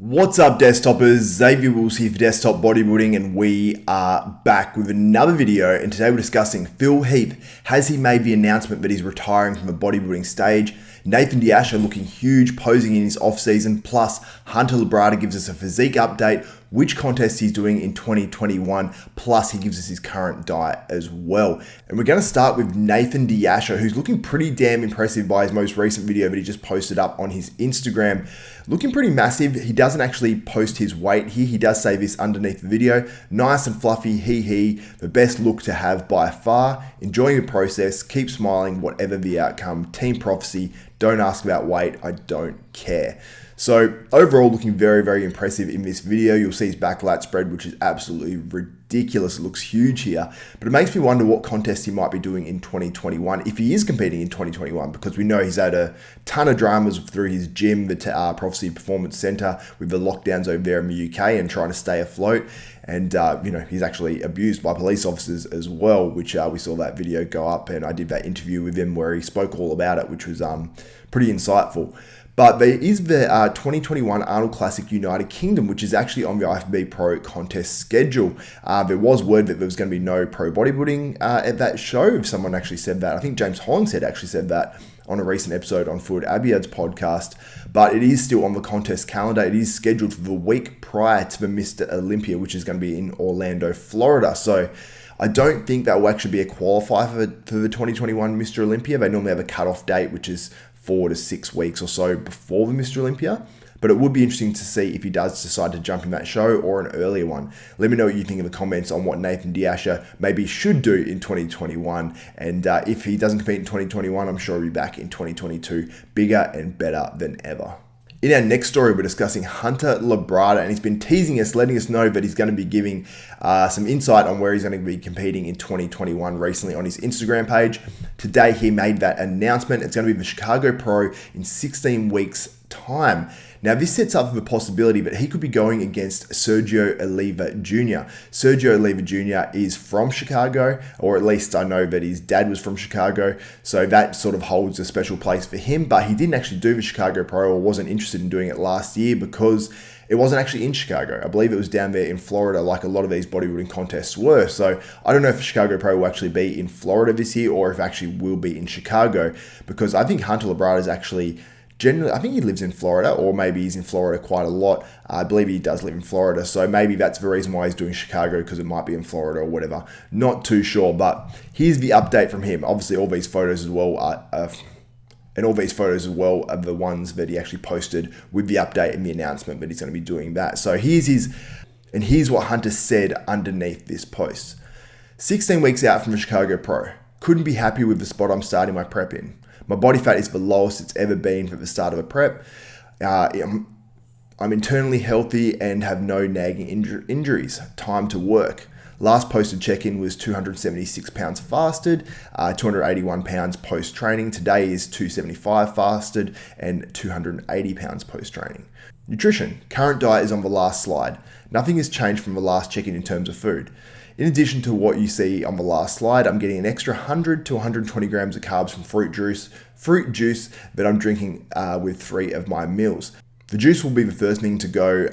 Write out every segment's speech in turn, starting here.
What's up, desktopers? Xavier Wills here for Desktop Bodybuilding, and we are back with another video. And today we're discussing Heath. Has he made the announcement that he's retiring from the bodybuilding stage? Nathan Asha looking huge, posing in his off-season. Plus, Hunter Labrada gives us a physique update, which contest he's doing in 2021. Plus, he gives us his current diet as well. And we're going to start with Nathan Asha, who's looking pretty damn impressive by his most recent video that he just posted up on his Instagram. Looking pretty massive. He doesn't actually post his weight here. He does say this underneath the video. Nice and fluffy, the best look to have by far. Enjoying the process, keep smiling, whatever the outcome. Team prophecy, don't ask about weight, I don't care. So overall, looking very, very impressive in this video. You'll see his back lat spread, which is absolutely ridiculous. It looks huge here, but it makes me wonder what contest he might be doing in 2021, if he is competing in 2021, because we know he's had a ton of dramas through his gym, the Prophecy Performance Center, with the lockdowns over there in the UK and trying to stay afloat. And, he's actually abused by police officers as well, which we saw that video go up, and I did that interview with him where he spoke all about it, which was pretty insightful. But there is the 2021 Arnold Classic United Kingdom, which is actually on the IFBB Pro contest schedule. There was word that there was going to be no pro bodybuilding at that show. If someone actually said that, I think James Hollingshead actually said that on a recent episode on Fuad Abiad's podcast. But it is still on the contest calendar. It is scheduled for the week prior to the Mr. Olympia, which is going to be in Orlando, Florida. So I don't think that will actually be a qualifier for the 2021 Mr. Olympia. They normally have a cutoff date, which is 4 to 6 weeks or so before the Mr. Olympia. But it would be interesting to see if he does decide to jump in that show or an earlier one. Let me know what you think in the comments on what Nathan Asha maybe should do in 2021. And if he doesn't compete in 2021, I'm sure he'll be back in 2022, bigger and better than ever. In our next story, we're discussing Hunter Labrada, and he's been teasing us, letting us know that he's going to be giving some insight on where he's going to be competing in 2021 recently on his Instagram page. Today, he made that announcement. It's going to be the Chicago Pro in 16 weeks' time. Now, this sets up the possibility that he could be going against Sergio Oliva Jr. Sergio Oliva Jr. is from Chicago, or at least I know that his dad was from Chicago, so that sort of holds a special place for him, but he didn't actually do the Chicago Pro, or wasn't interested in doing it last year because it wasn't actually in Chicago. I believe it was down there in Florida, like a lot of these bodybuilding contests were. So I don't know if the Chicago Pro will actually be in Florida this year, or if it actually will be in Chicago, because I think Hunter Labrada is actually generally, I think he lives in Florida, or maybe he's in Florida quite a lot. I believe he does live in Florida, so maybe that's the reason why he's doing Chicago, because it might be in Florida or whatever. Not too sure, but here's the update from him. Obviously, all these photos as well are the ones that he actually posted with the update and the announcement that he's going to be doing that. So here's what Hunter said underneath this post. 16 weeks out from the Chicago Pro. Couldn't be happy with the spot I'm starting my prep in. My body fat is the lowest it's ever been at the start of a prep. I'm internally healthy and have no nagging injuries. Time to work. Last posted check-in was 276 pounds fasted, 281 pounds post-training. Today is 275 fasted and 280 pounds post-training. Nutrition. Current diet is on the last slide. Nothing has changed from the last check-in in terms of food. In addition to what you see on the last slide, I'm getting an extra 100 to 120 grams of carbs from fruit juice that I'm drinking with 3 of my meals. The juice will be the first thing to go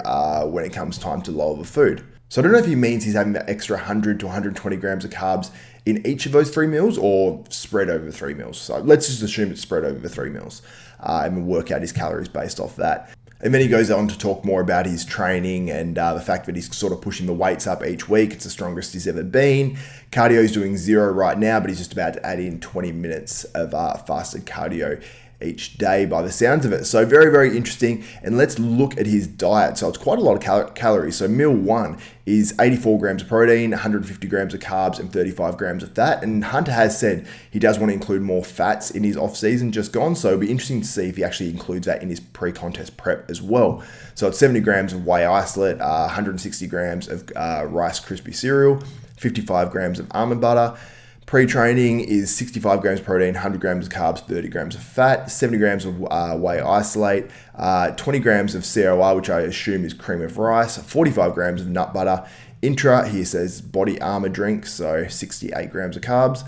when it comes time to lower the food. So I don't know if he means he's having that extra 100 to 120 grams of carbs in each of those 3 meals, or spread over 3 meals. So let's just assume it's spread over the 3 meals and we'll work out his calories based off that. And then he goes on to talk more about his training and the fact that he's sort of pushing the weights up each week. It's the strongest he's ever been. Cardio is doing 0 right now, but he's just about to add in 20 minutes of fasted cardio each day by the sounds of it. So very, very interesting. And let's look at his diet. So it's quite a lot of calories. So meal 1 is 84 grams of protein, 150 grams of carbs, and 35 grams of fat. And Hunter has said he does want to include more fats in his off season just gone. So it'll be interesting to see if he actually includes that in his pre-contest prep as well. So it's 70 grams of whey isolate, 160 grams of Rice Krispie cereal, 55 grams of almond butter. Pre-training is 65 grams of protein, 100 grams of carbs, 30 grams of fat, 70 grams of whey isolate, 20 grams of COR, which I assume is cream of rice, 45 grams of nut butter. Intra, he says body armor drink, so 68 grams of carbs.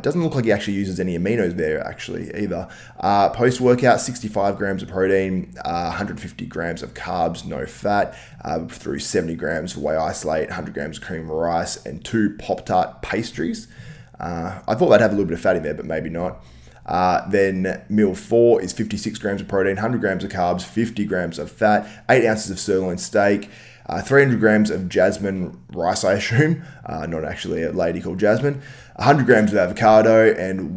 Doesn't look like he actually uses any aminos there actually either. Post-workout, 65 grams of protein, 150 grams of carbs, no fat, through 70 grams of whey isolate, 100 grams of cream of rice, and 2 Pop-Tart pastries. I thought they'd have a little bit of fat in there, but maybe not. Then meal 4 is 56 grams of protein, 100 grams of carbs, 50 grams of fat, 8 ounces of sirloin steak, 300 grams of jasmine rice, I assume, not actually a lady called Jasmine, 100 grams of avocado, and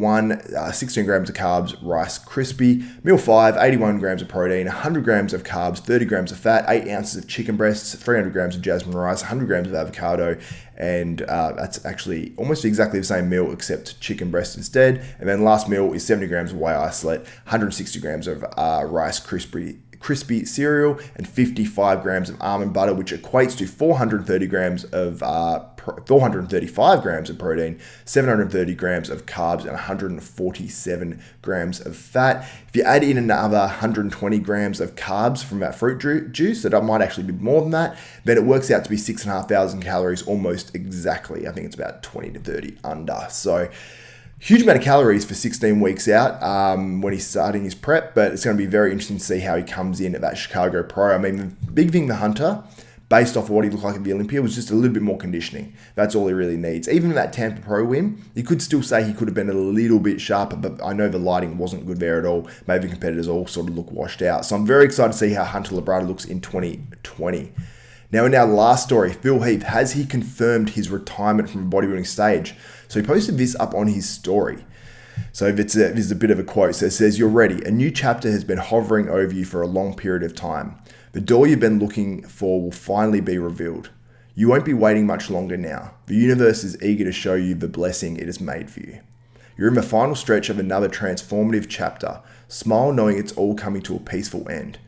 16 grams of carbs, Rice Crispy. Meal 5, 81 grams of protein, 100 grams of carbs, 30 grams of fat, 8 ounces of chicken breasts, 300 grams of jasmine rice, 100 grams of avocado, and that's actually almost exactly the same meal except chicken breast instead. And then last meal is 70 grams of whey isolate, 160 grams of Rice Crispy cereal, and 55 grams of almond butter, which equates to 435 grams of protein, 730 grams of carbs, and 147 grams of fat. If you add in another 120 grams of carbs from that fruit juice, that might actually be more than that, then it works out to be 6,500 calories almost exactly. I think it's about 20 to 30 under. So huge amount of calories for 16 weeks out when he's starting his prep, but it's going to be very interesting to see how he comes in at that Chicago Pro. I mean, the big thing, the Hunter, based off of what he looked like at the Olympia, was just a little bit more conditioning. That's all he really needs. Even in that Tampa Pro win, you could still say he could have been a little bit sharper, but I know the lighting wasn't good there at all. Maybe competitors all sort of look washed out. So I'm very excited to see how Hunter Labrada looks in 2020. Now, in our last story, Phil Heath, has he confirmed his retirement from the bodybuilding stage? So he posted this up on his story. So this is a bit of a quote. So it says, "You're ready. A new chapter has been hovering over you for a long period of time. The door you've been looking for will finally be revealed. You won't be waiting much longer now. The universe is eager to show you the blessing it has made for you. You're in the final stretch of another transformative chapter. Smile knowing it's all coming to a peaceful end.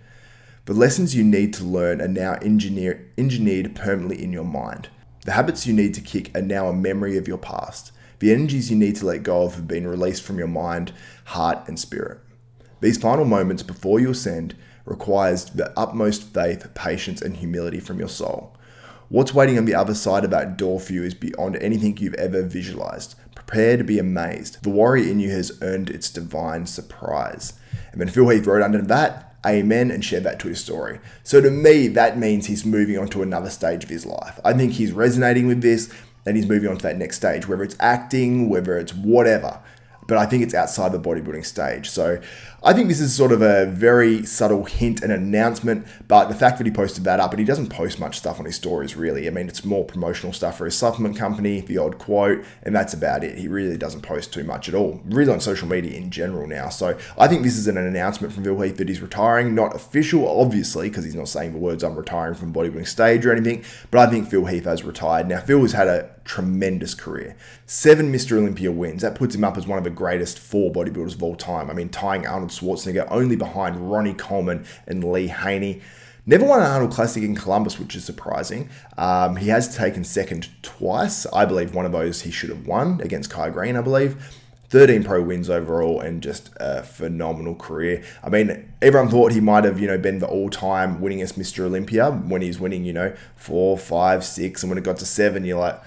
The lessons you need to learn are now engineered permanently in your mind. The habits you need to kick are now a memory of your past. The energies you need to let go of have been released from your mind, heart, and spirit. These final moments before you ascend requires the utmost faith, patience, and humility from your soul. What's waiting on the other side of that door for you is beyond anything you've ever visualized. Prepare to be amazed. The warrior in you has earned its divine surprise." And then Phil Heath wrote under that, "Amen," and shared that to his story. So to me, that means he's moving on to another stage of his life. I think he's resonating with this and he's moving on to that next stage, whether it's acting, whether it's whatever. But I think it's outside the bodybuilding stage. So I think this is sort of a very subtle hint and announcement, but the fact that he posted that up, and he doesn't post much stuff on his stories really. I mean, it's more promotional stuff for his supplement company, the odd quote, and that's about it. He really doesn't post too much at all, really on social media in general now. So I think this is an announcement from Phil Heath that he's retiring, not official, obviously, because he's not saying the words, "I'm retiring from bodybuilding stage" or anything, but I think Phil Heath has retired. Now, Phil has had a tremendous career. 7 Mr. Olympia wins. That puts him up as one of the greatest 4 bodybuilders of all time. I mean, tying Arnold Schwarzenegger only behind Ronnie Coleman and Lee Haney. Never won an Arnold Classic in Columbus, which is surprising. He has taken second twice. I believe one of those he should have won against Kai Green, I believe. 13 pro wins overall and just a phenomenal career. I mean, everyone thought he might have, been the all-time winningest Mr. Olympia when he's winning, 4, 5, 6, and when it got to 7, you're like,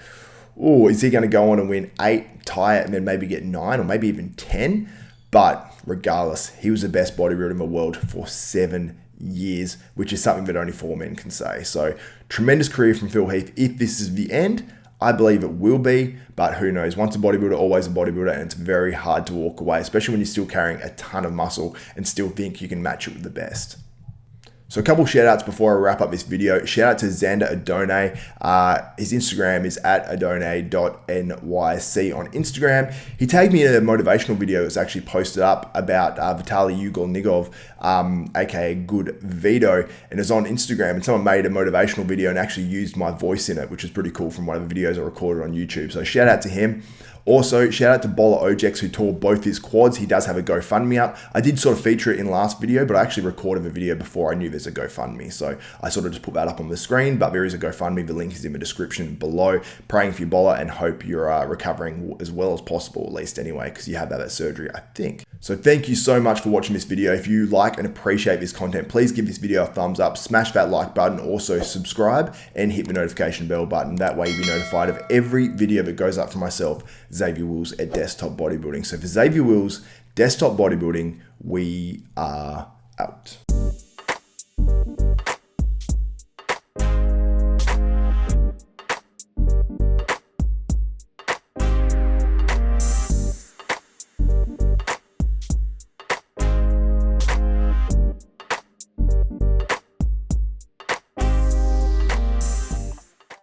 oh, is he going to go on and win 8, tie it, and then maybe get 9 or maybe even 10? But regardless, he was the best bodybuilder in the world for 7 years, which is something that only 4 men can say. So tremendous career from Phil Heath. If this is the end, I believe it will be, but who knows? Once a bodybuilder, always a bodybuilder, and it's very hard to walk away, especially when you're still carrying a ton of muscle and still think you can match it with the best. So a couple shout outs before I wrap up this video. Shout out to Xander Adone. His Instagram is at adone.nyc on Instagram. He tagged me in a motivational video that's actually posted up about Vitaly Ugolnigov, aka Good Vito, and it's on Instagram. And someone made a motivational video and actually used my voice in it, which is pretty cool from one of the videos I recorded on YouTube. So shout out to him. Also, shout out to Bowler Ojex who tore both his quads. He does have a GoFundMe up. I did sort of feature it in last video, but I actually recorded the video before I knew there's a GoFundMe. So I sort of just put that up on the screen, but there is a GoFundMe. The link is in the description below. Praying for you, Bowler, and hope you're recovering as well as possible, at least anyway, because you had that surgery, I think. So thank you so much for watching this video. If you like and appreciate this content, please give this video a thumbs up, smash that like button, also subscribe and hit the notification bell button. That way you'll be notified of every video that goes up for myself, Xavier Wills at Desktop Bodybuilding. So for Xavier Wills, Desktop Bodybuilding, we are out.